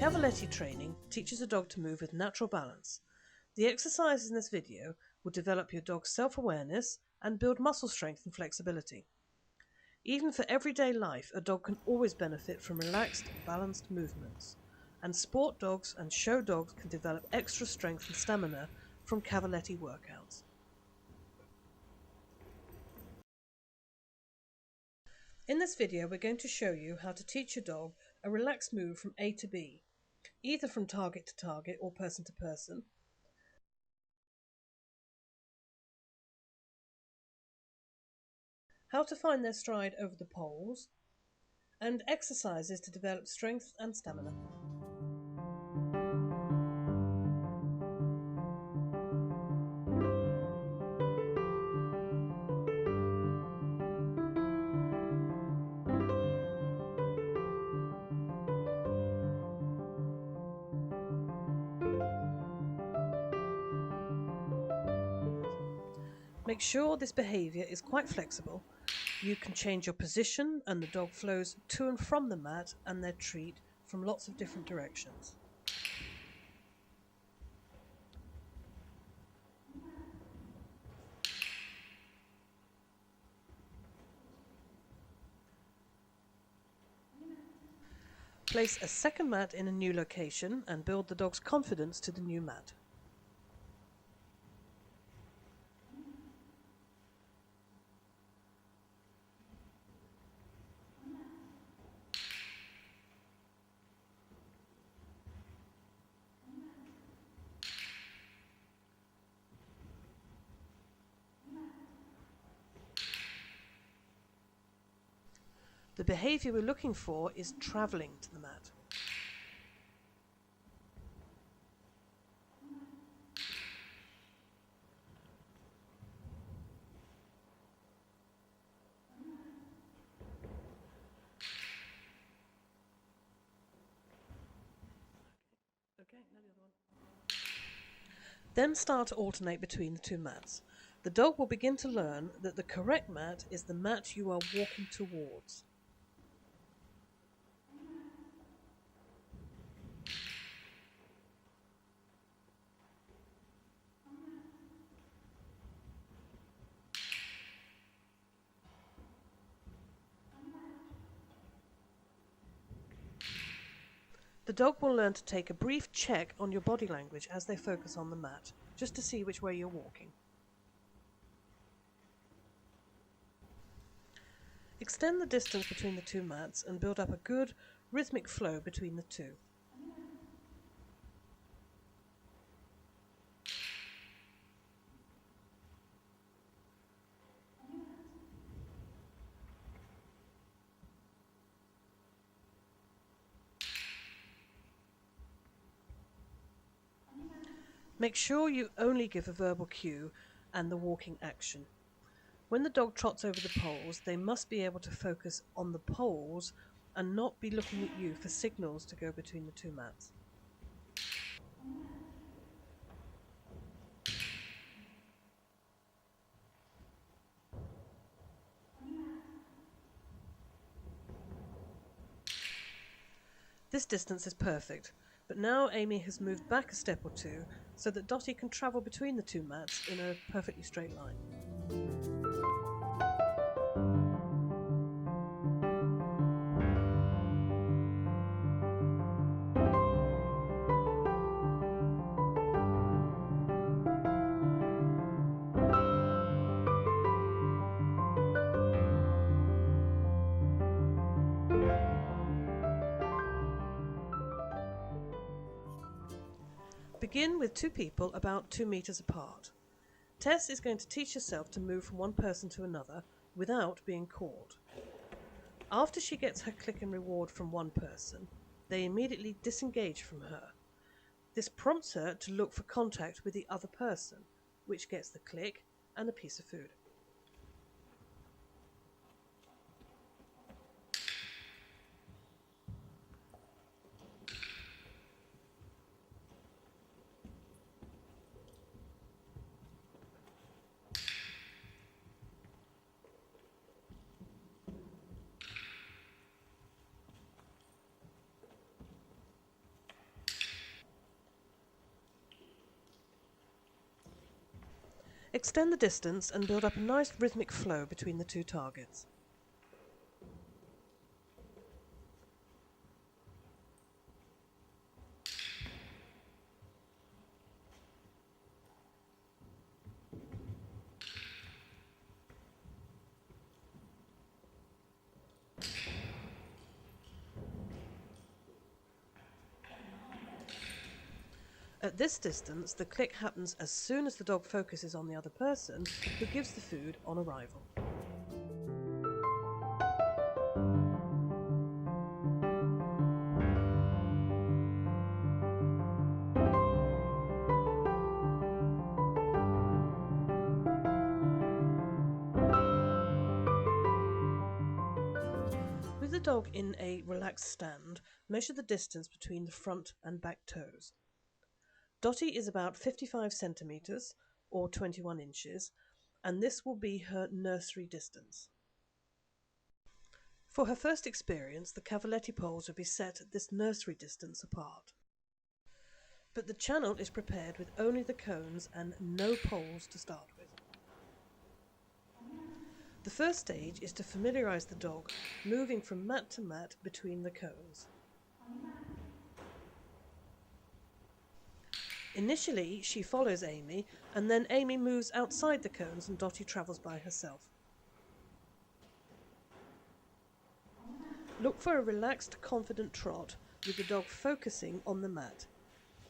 Cavaletti training teaches a dog to move with natural balance. The exercises in this video will develop your dog's self-awareness and build muscle strength and flexibility. Even for everyday life, a dog can always benefit from relaxed and balanced movements. And sport dogs and show dogs can develop extra strength and stamina from Cavaletti workouts. In this video, we're going to show you how to teach your dog a relaxed move from A to B, either from target to target or person to person, how to find their stride over the poles, and exercises to develop strength and stamina. Make sure this behaviour is quite flexible. You can change your position and the dog flows to and from the mat and their treat from lots of different directions. Place a second mat in a new location and build the dog's confidence to the new mat. The behaviour we're looking for is travelling to the mat. Then start to alternate between the two mats. The dog will begin to learn that the correct mat is the mat you are walking towards. The dog will learn to take a brief check on your body language as they focus on the mat, just to see which way you're walking. Extend the distance between the two mats and build up a good rhythmic flow between the two. Make sure you only give a verbal cue and the walking action. When the dog trots over the poles, they must be able to focus on the poles and not be looking at you for signals to go between the two mats. This distance is perfect, but now Amy has moved back a step or two so that Dottie can travel between the two mats in a perfectly straight line. Begin with two people about 2 meters apart. Tess is going to teach herself to move from one person to another without being caught. After she gets her click and reward from one person, they immediately disengage from her. This prompts her to look for contact with the other person, which gets the click and the piece of food. Extend the distance and build up a nice rhythmic flow between the two targets. At this distance, the click happens as soon as the dog focuses on the other person who gives the food on arrival. With the dog in a relaxed stand, measure the distance between the front and back toes. Dottie is about 55 centimetres or 21 inches, and this will be her nursery distance. For her first experience, the Cavaletti poles will be set at this nursery distance apart. But the channel is prepared with only the cones and no poles to start with. The first stage is to familiarise the dog, moving from mat to mat between the cones. Initially, she follows Amy, and then Amy moves outside the cones and Dottie travels by herself. Look for a relaxed, confident trot with the dog focusing on the mat.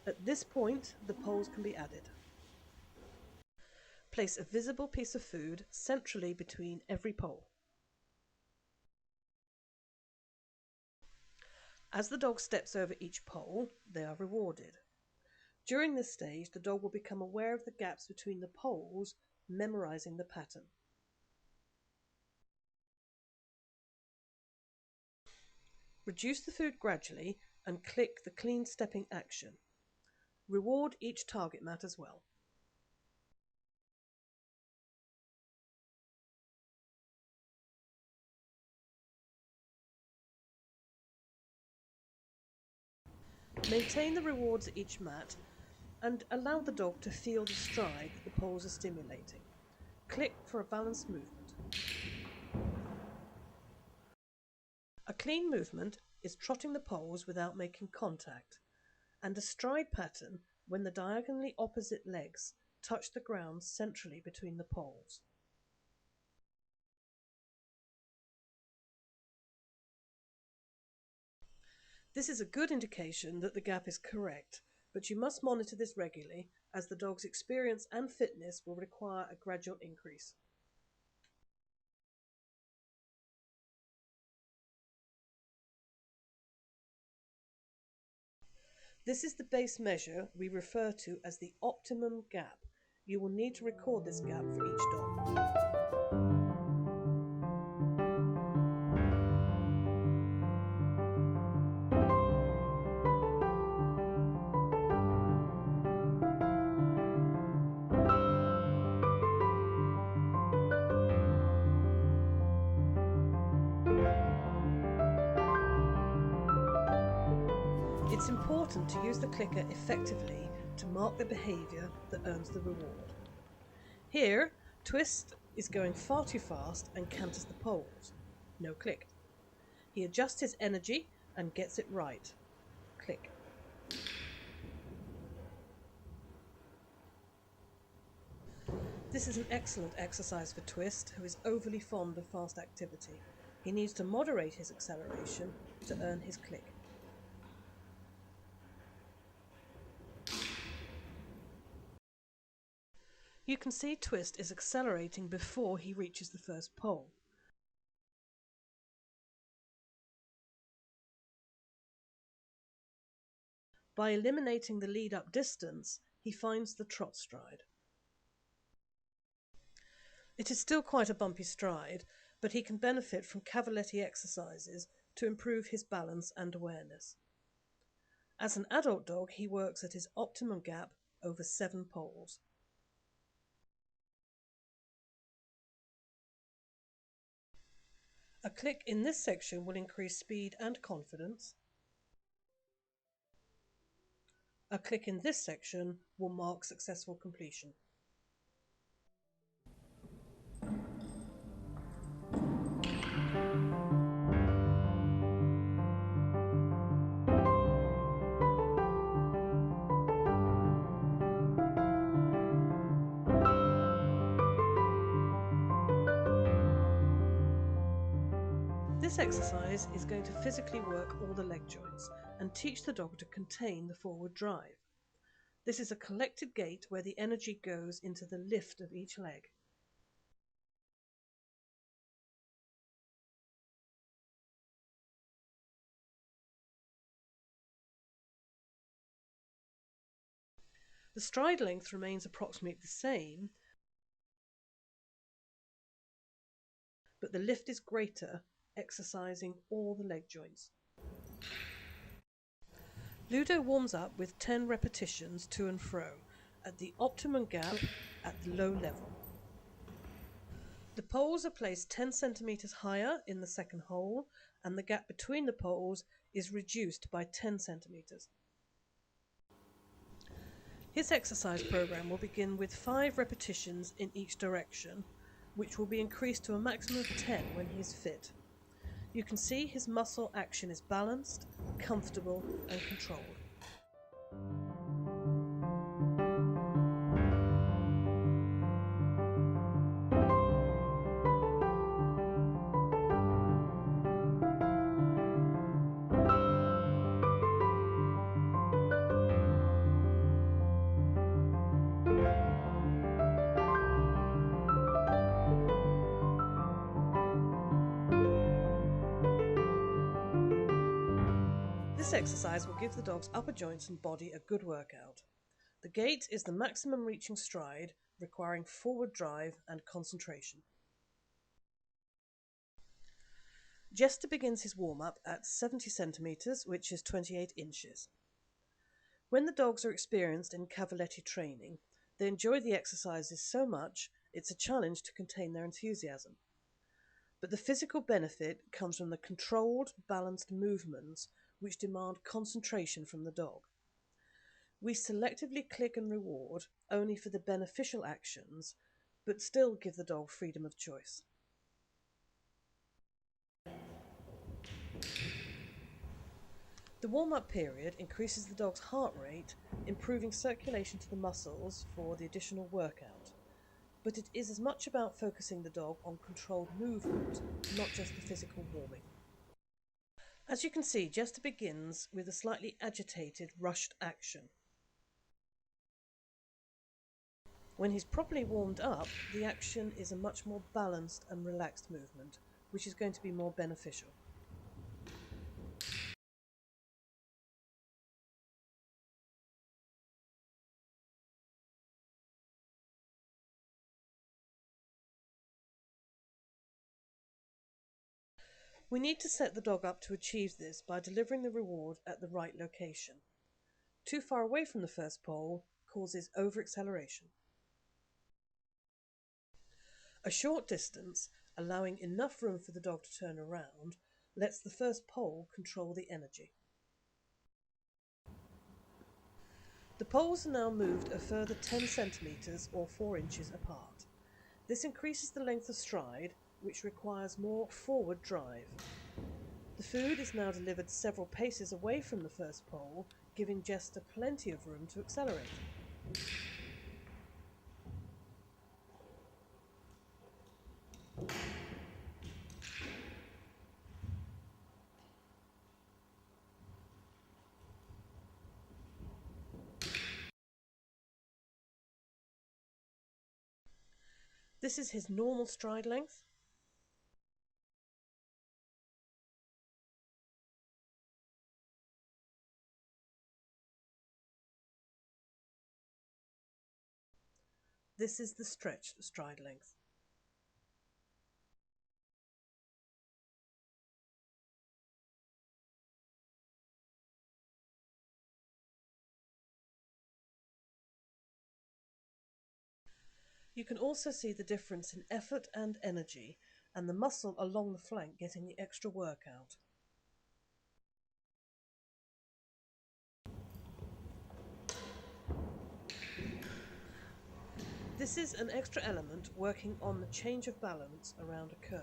At this point, the poles can be added. Place a visible piece of food centrally between every pole. As the dog steps over each pole, they are rewarded. During this stage, the dog will become aware of the gaps between the poles, memorizing the pattern. Reduce the food gradually and click the clean stepping action. Reward each target mat as well. Maintain the rewards at each mat and allow the dog to feel the stride that the poles are stimulating. Click for a balanced movement. A clean movement is trotting the poles without making contact, and a stride pattern when the diagonally opposite legs touch the ground centrally between the poles. This is a good indication that the gap is correct, but you must monitor this regularly as the dog's experience and fitness will require a gradual increase. This is the base measure we refer to as the optimum gap. You will need to record this gap for each dog. It's important to use the clicker effectively to mark the behaviour that earns the reward. Here, Twist is going far too fast and canters the poles. No click. He adjusts his energy and gets it right. Click. This is an excellent exercise for Twist, who is overly fond of fast activity. He needs to moderate his acceleration to earn his click. You can see Twist is accelerating before he reaches the first pole. By eliminating the lead-up distance, he finds the trot stride. It is still quite a bumpy stride, but he can benefit from Cavaletti exercises to improve his balance and awareness. As an adult dog, he works at his optimum gap over 7 poles. A click in this section will increase speed and confidence. A click in this section will mark successful completion. This exercise is going to physically work all the leg joints and teach the dog to contain the forward drive. This is a collected gait where the energy goes into the lift of each leg. The stride length remains approximately the same, but the lift is greater, exercising all the leg joints. Ludo warms up with 10 repetitions to and fro, at the optimum gap at the low level. The poles are placed 10 centimetres higher in the second hole, and the gap between the poles is reduced by 10 centimetres. His exercise program will begin with 5 repetitions in each direction, which will be increased to a maximum of 10 when he is fit. You can see his muscle action is balanced, comfortable and controlled. This exercise will give the dog's upper joints and body a good workout. The gait is the maximum reaching stride, requiring forward drive and concentration. Jester begins his warm-up at 70 centimetres, which is 28 inches. When the dogs are experienced in Cavaletti training, they enjoy the exercises so much it's a challenge to contain their enthusiasm. But the physical benefit comes from the controlled, balanced movements which demand concentration from the dog. We selectively click and reward only for the beneficial actions, but still give the dog freedom of choice. The warm-up period increases the dog's heart rate, improving circulation to the muscles for the additional workout. But it is as much about focusing the dog on controlled movement, not just the physical warming. As you can see, Jester begins with a slightly agitated, rushed action. When he's properly warmed up, the action is a much more balanced and relaxed movement, which is going to be more beneficial. We need to set the dog up to achieve this by delivering the reward at the right location. Too far away from the first pole causes over-acceleration. A short distance, allowing enough room for the dog to turn around, lets the first pole control the energy. The poles are now moved a further 10 centimetres or 4 inches apart. This increases the length of stride, which requires more forward drive. The food is now delivered several paces away from the first pole, giving Jester plenty of room to accelerate. This is his normal stride length. This is the stretched stride length. You can also see the difference in effort and energy, and the muscle along the flank getting the extra workout. This is an extra element working on the change of balance around a curve.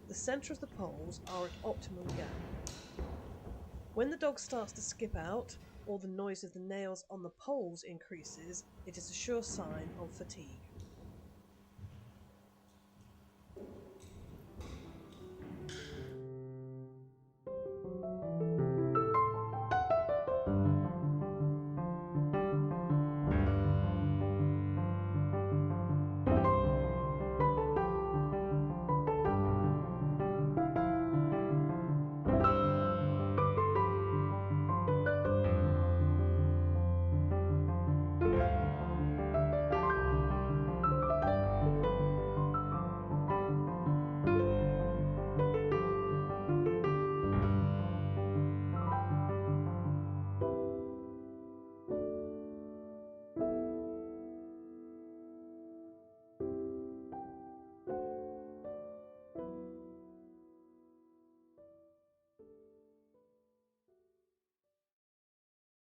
The centre of the poles are at optimum gap. When the dog starts to skip out, or the noise of the nails on the poles increases, it is a sure sign of fatigue.